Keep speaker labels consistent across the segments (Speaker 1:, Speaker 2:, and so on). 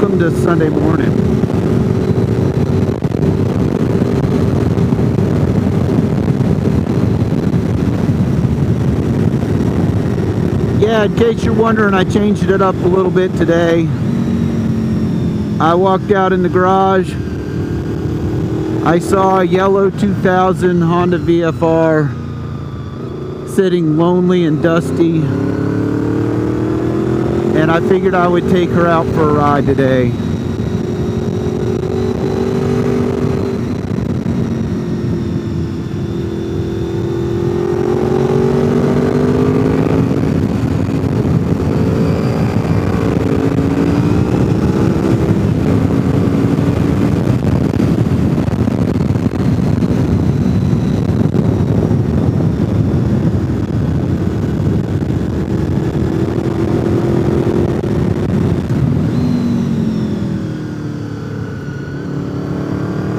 Speaker 1: welcome to Sunday morning. Yeah, in case you're wondering, I changed it up a little bit today. I walked out in the garage. I saw a yellow 2000 Honda VFR sitting lonely and dusty, and I figured I would take her out for a ride today.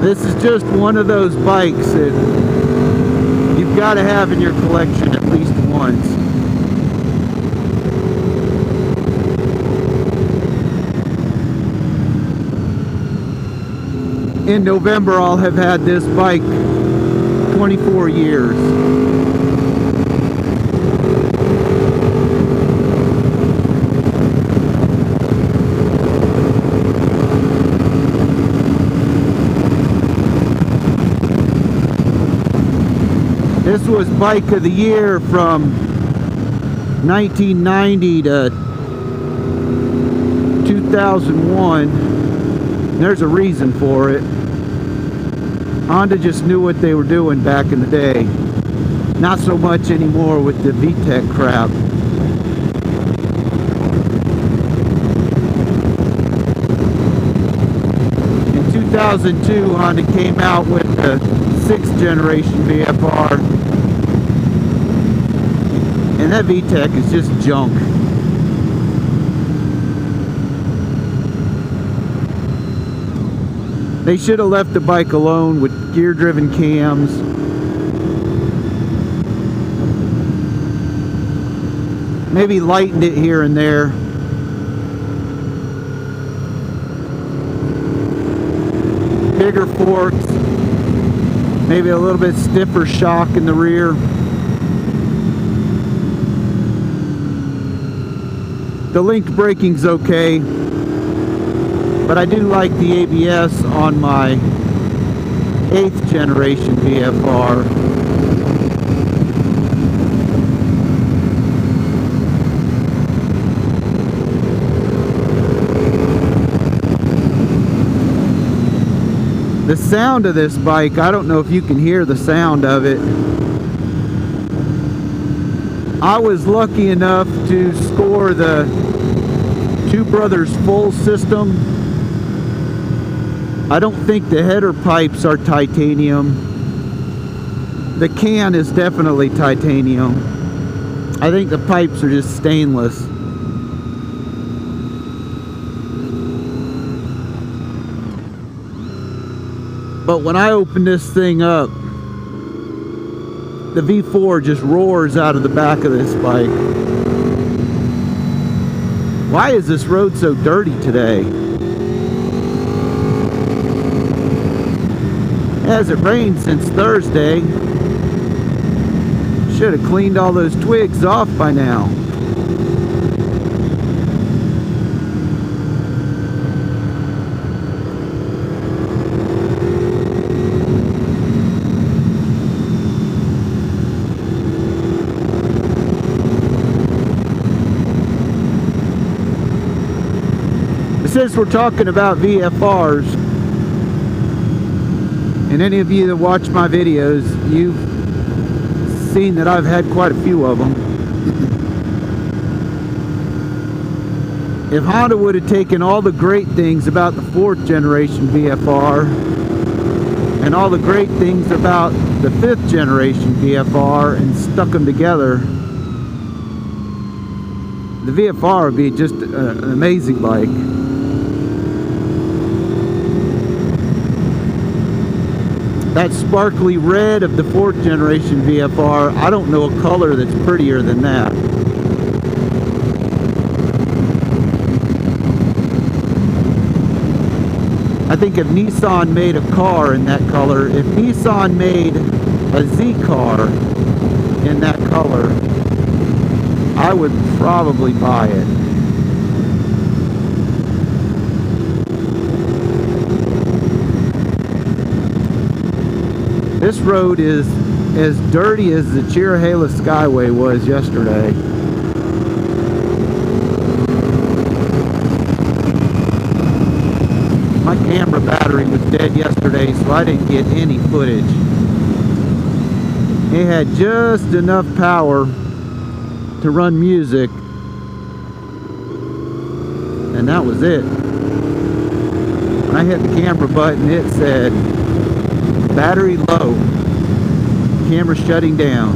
Speaker 1: This is just one of those bikes that you've got to have in your collection at least once. In November, I'll have had this bike 24 years. This was Bike of the Year from 1990 to 2001. There's a reason for it. Honda just knew what they were doing back in the day. Not so much anymore with the VTEC crap. In 2002, Honda came out with the 6th generation VFR, and that VTEC is just junk. They should have left the bike alone with gear driven cams. Maybe lightened it here and there. Bigger forks. Maybe a little bit stiffer shock in the rear. The linked braking's okay, but I do like the ABS on my 8th generation VFR. The sound of this bike, I don't know if you can hear the sound of it. I was lucky enough to score the Two Brothers full system. I don't think the header pipes are titanium. The can is definitely titanium. I think the pipes are just stainless. But when I open this thing up, the V4 just roars out of the back of this bike. Why is this road so dirty today? It hasn't rained since Thursday. Should have cleaned all those twigs off by now. Since we're talking about VFRs, and any of you that watch my videos, you've seen that I've had quite a few of them. If Honda would have taken all the great things about the 4th generation VFR and all the great things about the 5th generation VFR and stuck them together, the VFR would be just an amazing bike. That sparkly red of the 4th generation VFR, I don't know a color that's prettier than that. I think if Nissan made a car in that color, if Nissan made a Z car in that color, I would probably buy it. This road is as dirty as the Chirahela Skyway was yesterday. My camera battery was dead yesterday, so I didn't get any footage. It had just enough power to run music, and that was it. When I hit the camera button, it said battery low, camera shutting down.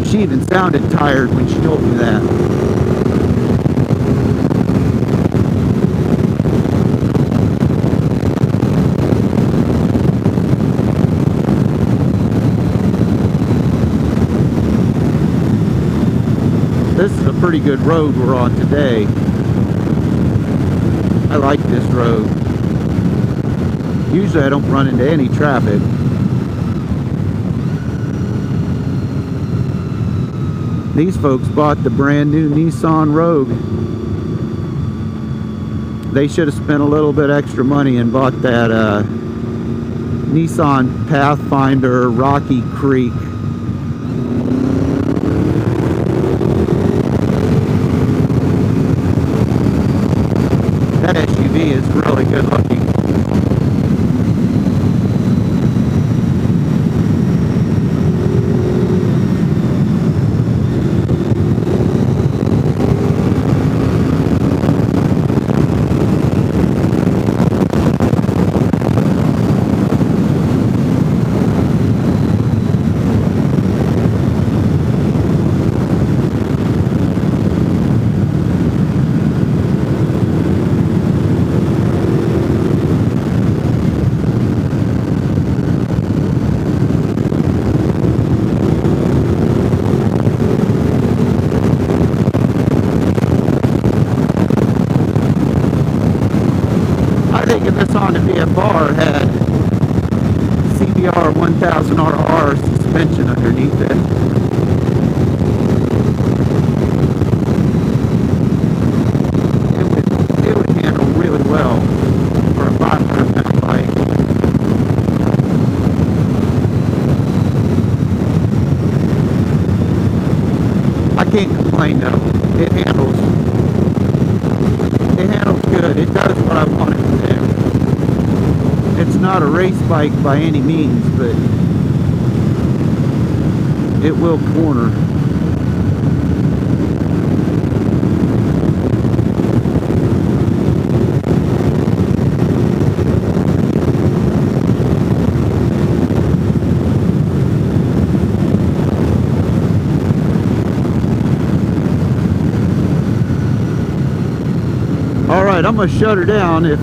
Speaker 1: She even sounded tired when she told me that. This is a pretty good road we're on today. I like this road. Usually I don't run into any traffic. These folks bought the brand new Nissan Rogue. They should have spent a little bit extra money and bought that Nissan Pathfinder Rocky Creek. That SUV is really good looking. If this Honda VFR had CBR 1000RR suspension underneath it. It would handle really well for a 500-pound bike. I can't complain though. It handles good. It does what I want it to do. It's not a race bike by any means, but it will corner. Alright, I'm going to shut her down. If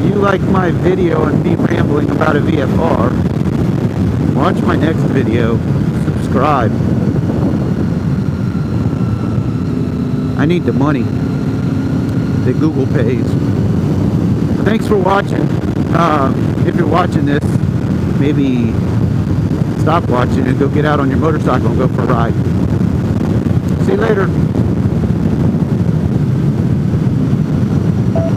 Speaker 1: you like my video and me rambling about a VFR, watch my next video. Subscribe. I need the money that Google pays. Thanks for watching. If you're watching this, maybe stop watching and go get out on your motorcycle and go for a ride. See you later.